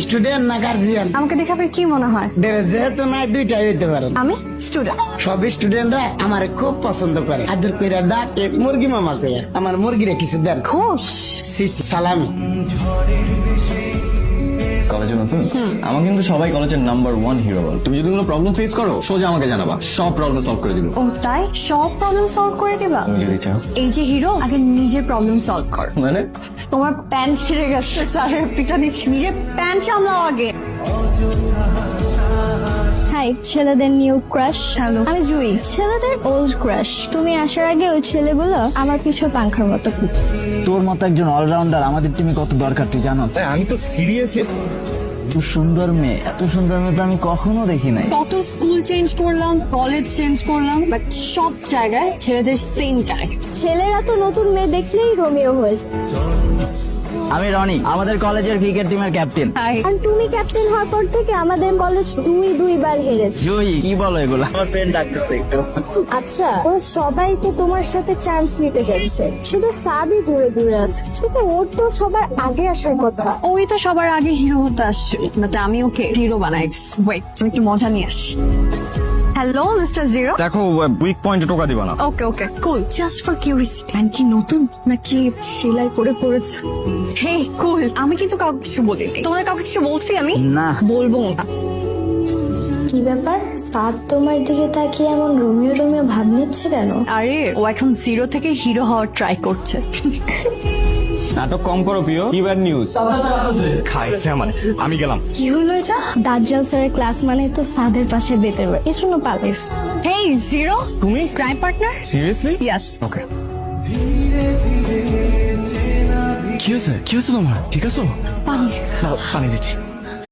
Student না guardian? আমাকে দেখে আপনার কি মনে হয়? যেহেতু নাই দুইটাই হইতে পারেন। আমি স্টুডেন্ট। সব স্টুডেন্টরা আমার খুব পছন্দ করে, আদর কইরা ডাকে মুরগি মামা কইয়া। আমার মুরগিরে কিছু দেন। ঘোষ সিসি সালামি। কলেজে নতুন, আমার কিন্তু সবাই কলেজের নাম্বার 1 হিরো বল। তুমি যদি কোনো প্রবলেম ফেস করো সোজা আমাকে জানাবা, সব প্রবলেম সলভ করে দিব। ও তাই? সব প্রবলেম সলভ করে দিবা? তুমি যদি চাও। এই যে হিরো, আগে নিজের প্রবলেম সলভ কর। মানে তোমার প্যান্ট ছিঁড়ে গেছে, স্যারের পিটা নিচ্ছে, নিজের প্যান্ট সামলাও আগে। হাই, ছেলেদের নিউ ক্রাশ। হ্যালো। আমি জুই, ছেলেদের ওল্ড ক্রাশ। তুমি আসার আগে ওই ছেলেগুলো আমার পিছু পাংখার মতো। তোর মতো একজন অলরাউন্ডার আমাদের টিমে কত দরকার তুই জানো? আমি তো সিরিয়াসলি এত সুন্দর মেয়ে, এত সুন্দর মেয়ে তো আমি কখনো দেখি নাই। কত স্কুল চেঞ্জ করলাম, কলেজ চেঞ্জ করলাম, বাট সব জায়গায় ছেলেদের সেম ক্যারেক্টার। ছেলেরা তো নতুন মেয়ে দেখলেই রোমিও হয়ে যায়। আমি রনি, আমাদের কলেজের ক্রিকেট টিমের ক্যাপ্টেন। হাই। আর তুমি ক্যাপ্টেন হওয়ার পর থেকে আমাদের কলেজ দুইবার হেরেছে। জুই, কি বলো এগুলো? আমার ফ্রেন্ড ডাকতেছে। আচ্ছা, ও সবাই তো তোমার সাথে চান্স নিতে যাচ্ছে, শুধু সাবই দূরে দূরে আছে। কিন্তু ওর তো সবার আগে আসার কথা। ওই তো সবার আগে হিরো হতে আসছে, বাট আমি ওকে হিরো বানাই। ওয়েট, আমি একটু মজা নিয়ে আসি। Hello mister zero. দেখো উইক পয়েন্টে টোকা দিবা না। ওকে ওকে কুল, জাস্ট ফর কিউরিয়াসিটি। প্যান্ট কি নতুন নাকি সেলাই করে পড়েছে? হে কুল, আমি কিন্তু কাউকে কিছু বলিনি। তোমাদের কাউকে কিছু বলছি আমি? না। বলবো না। কি ব্যাপার, সাদ তোমার দিকে তাকিয়ে এমন রোমিও রোমিও ভাব নিচ্ছে কেন? আরে ও এখন জিরো থেকে হিরো হওয়ার ট্রাই করছে। নাটক কম করো প্রিয়, কি ব্যাড নিউজ? খাইছে মানে আমি গেলাম। কি হলো এটা? দাজ্জাল স্যারের ক্লাস মানে তো সাদের পাশে বেতের বাড়ি। এর জন্য পালিস। হেই জিরো, তুমি ক্রাইম পার্টনার? সিরিয়াসলি? ইয়েস। ওকে। কি হয়েছে তোমার? ঠিক আছো? পানি। পানি দিচ্ছি।